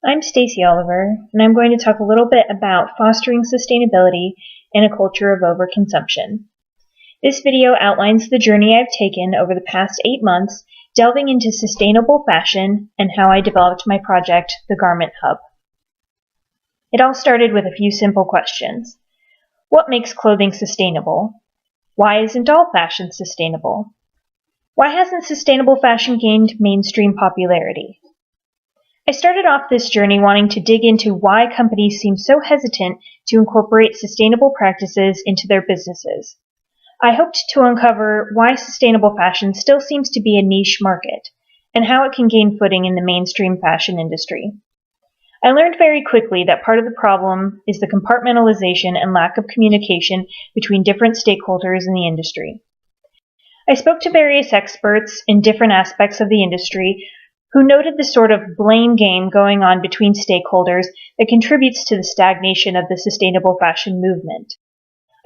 I'm Stacey Oliver, and I'm going to talk a little bit about fostering sustainability in a culture of overconsumption. This video outlines the journey I've taken over the past 8 months, delving into sustainable fashion and how I developed my project, The Garment Hub. It all started with a few simple questions. What makes clothing sustainable? Why isn't all fashion sustainable? Why hasn't sustainable fashion gained mainstream popularity? I started off this journey wanting to dig into why companies seem so hesitant to incorporate sustainable practices into their businesses. I hoped to uncover why sustainable fashion still seems to be a niche market, and how it can gain footing in the mainstream fashion industry. I learned very quickly that part of the problem is the compartmentalization and lack of communication between different stakeholders in the industry. I spoke to various experts in different aspects of the industry who noted the sort of blame game going on between stakeholders that contributes to the stagnation of the sustainable fashion movement.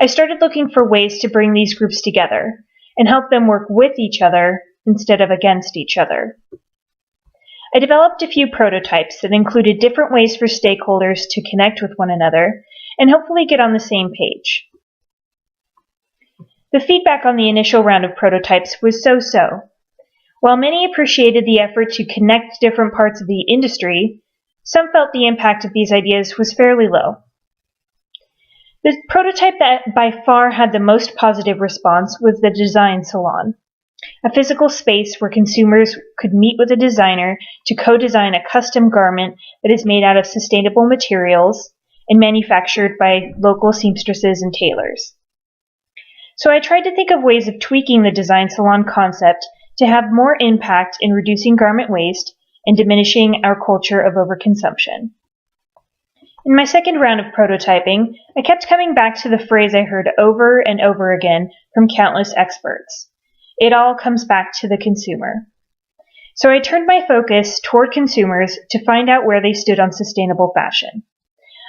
I started looking for ways to bring these groups together and help them work with each other instead of against each other. I developed a few prototypes that included different ways for stakeholders to connect with one another and hopefully get on the same page. The feedback on the initial round of prototypes was so-so. While many appreciated the effort to connect different parts of the industry, some felt the impact of these ideas was fairly low. The prototype that by far had the most positive response was the Design Salon, a physical space where consumers could meet with a designer to co-design a custom garment that is made out of sustainable materials and manufactured by local seamstresses and tailors. So I tried to think of ways of tweaking the Design Salon concept to have more impact in reducing garment waste and diminishing our culture of overconsumption. In my second round of prototyping, I kept coming back to the phrase I heard over and over again from countless experts. It all comes back to the consumer. So I turned my focus toward consumers to find out where they stood on sustainable fashion.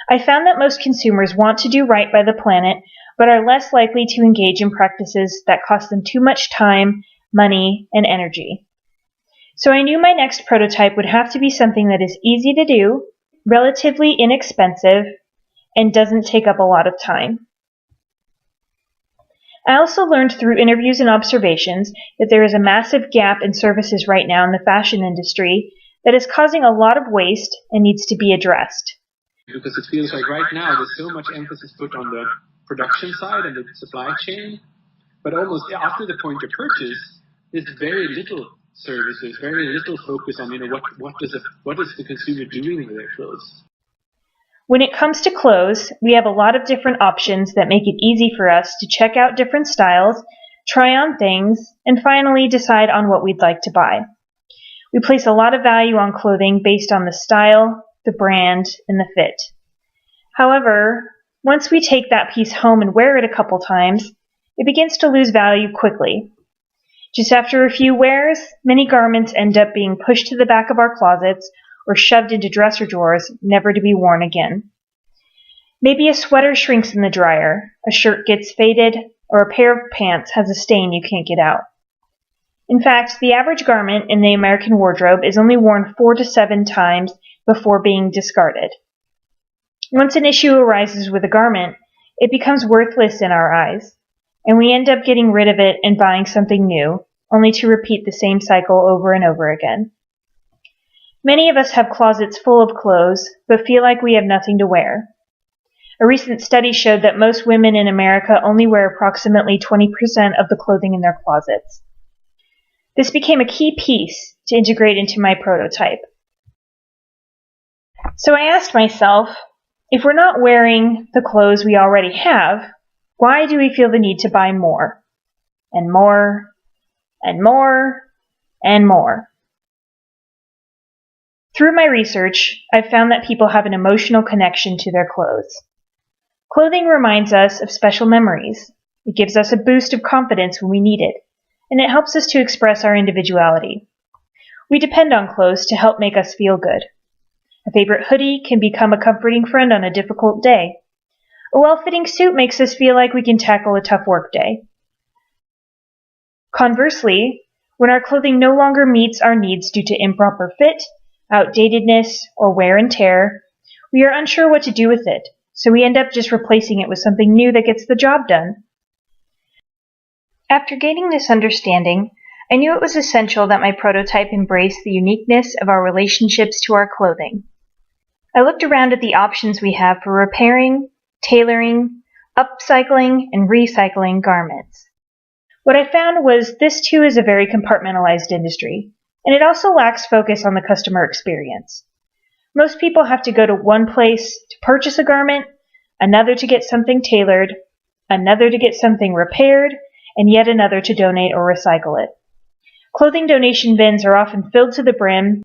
I found that most consumers want to do right by the planet, but are less likely to engage in practices that cost them too much time, money, and energy. So I knew my next prototype would have to be something that is easy to do, relatively inexpensive, and doesn't take up a lot of time. I also learned through interviews and observations that there is a massive gap in services right now in the fashion industry that is causing a lot of waste and needs to be addressed. Because it feels like right now there's so much emphasis put on the production side and the supply chain, but almost after the point of purchase, there's very little services, very little focus on what is the consumer doing with their clothes. When it comes to clothes, we have a lot of different options that make it easy for us to check out different styles, try on things, and finally decide on what we'd like to buy. We place a lot of value on clothing based on the style, the brand, and the fit. However, once we take that piece home and wear it a couple times, it begins to lose value quickly. Just after a few wears, many garments end up being pushed to the back of our closets or shoved into dresser drawers, never to be worn again. Maybe a sweater shrinks in the dryer, a shirt gets faded, or a pair of pants has a stain you can't get out. In fact, the average garment in the American wardrobe is only worn 4 to 7 times before being discarded. Once an issue arises with a garment, it becomes worthless in our eyes, and we end up getting rid of it and buying something new, only to repeat the same cycle over and over again. Many of us have closets full of clothes, but feel like we have nothing to wear. A recent study showed that most women in America only wear approximately 20% of the clothing in their closets. This became a key piece to integrate into my prototype. So I asked myself, if we're not wearing the clothes we already have, why do we feel the need to buy more? And more, and more, and more. Through my research, I've found that people have an emotional connection to their clothes. Clothing reminds us of special memories. It gives us a boost of confidence when we need it, and it helps us to express our individuality. We depend on clothes to help make us feel good. A favorite hoodie can become a comforting friend on a difficult day. A well-fitting suit makes us feel like we can tackle a tough work day. Conversely, when our clothing no longer meets our needs due to improper fit, outdatedness, or wear and tear, we are unsure what to do with it, so we end up just replacing it with something new that gets the job done. After gaining this understanding, I knew it was essential that my prototype embrace the uniqueness of our relationships to our clothing. I looked around at the options we have for repairing, tailoring, upcycling, and recycling garments. What I found was this too is a very compartmentalized industry, and it also lacks focus on the customer experience. Most people have to go to one place to purchase a garment, another to get something tailored, another to get something repaired, and yet another to donate or recycle it. Clothing donation bins are often filled to the brim,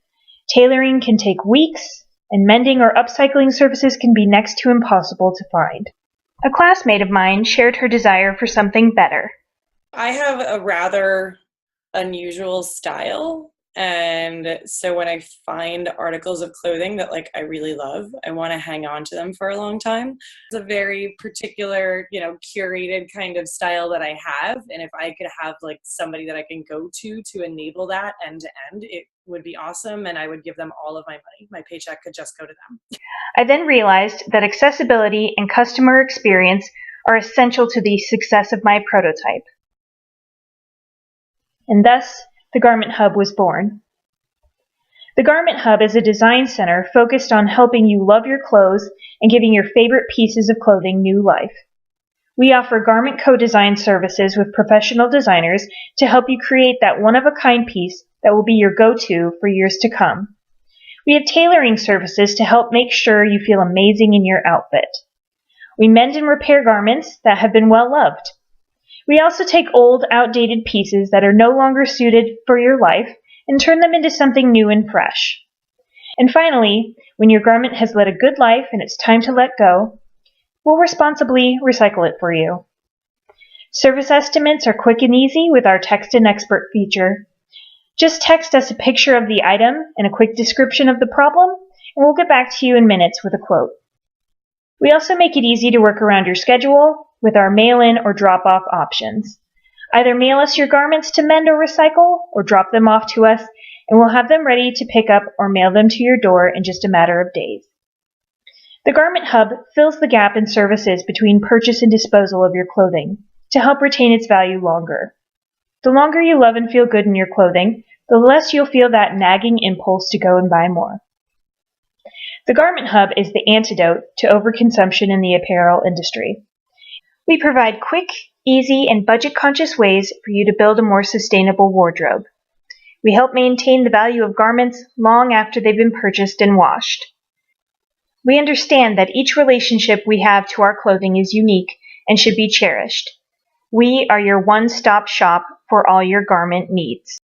tailoring can take weeks, and mending or upcycling services can be next to impossible to find. A classmate of mine shared her desire for something better. I have a rather unusual style, and so when I find articles of clothing that I really love, I want to hang on to them for a long time. It's a very particular, curated kind of style that I have, and if I could have somebody that I can go to enable that end to end, it would be awesome, and I would give them all of my money. My paycheck could just go to them. I then realized that accessibility and customer experience are essential to the success of my prototype. And thus, the Garment Hub was born. The Garment Hub is a design center focused on helping you love your clothes and giving your favorite pieces of clothing new life. We offer garment co-design services with professional designers to help you create that one-of-a-kind piece that will be your go-to for years to come. We have tailoring services to help make sure you feel amazing in your outfit. We mend and repair garments that have been well loved. We also take old, outdated pieces that are no longer suited for your life and turn them into something new and fresh. And finally, when your garment has led a good life and it's time to let go, we'll responsibly recycle it for you. Service estimates are quick and easy with our Text an Expert feature. Just text us a picture of the item and a quick description of the problem, and we'll get back to you in minutes with a quote. We also make it easy to work around your schedule with our mail-in or drop-off options. Either mail us your garments to mend or recycle, or drop them off to us, and we'll have them ready to pick up or mail them to your door in just a matter of days. The Garment Hub fills the gap in services between purchase and disposal of your clothing to help retain its value longer. The longer you love and feel good in your clothing, the less you'll feel that nagging impulse to go and buy more. The Garment Hub is the antidote to overconsumption in the apparel industry. We provide quick, easy, and budget-conscious ways for you to build a more sustainable wardrobe. We help maintain the value of garments long after they've been purchased and washed. We understand that each relationship we have to our clothing is unique and should be cherished. We are your one-stop shop for all your garment needs.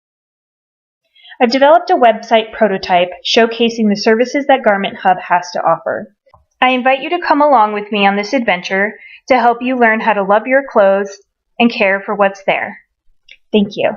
I've developed a website prototype showcasing the services that Garment Hub has to offer. I invite you to come along with me on this adventure to help you learn how to love your clothes and care for what's there. Thank you.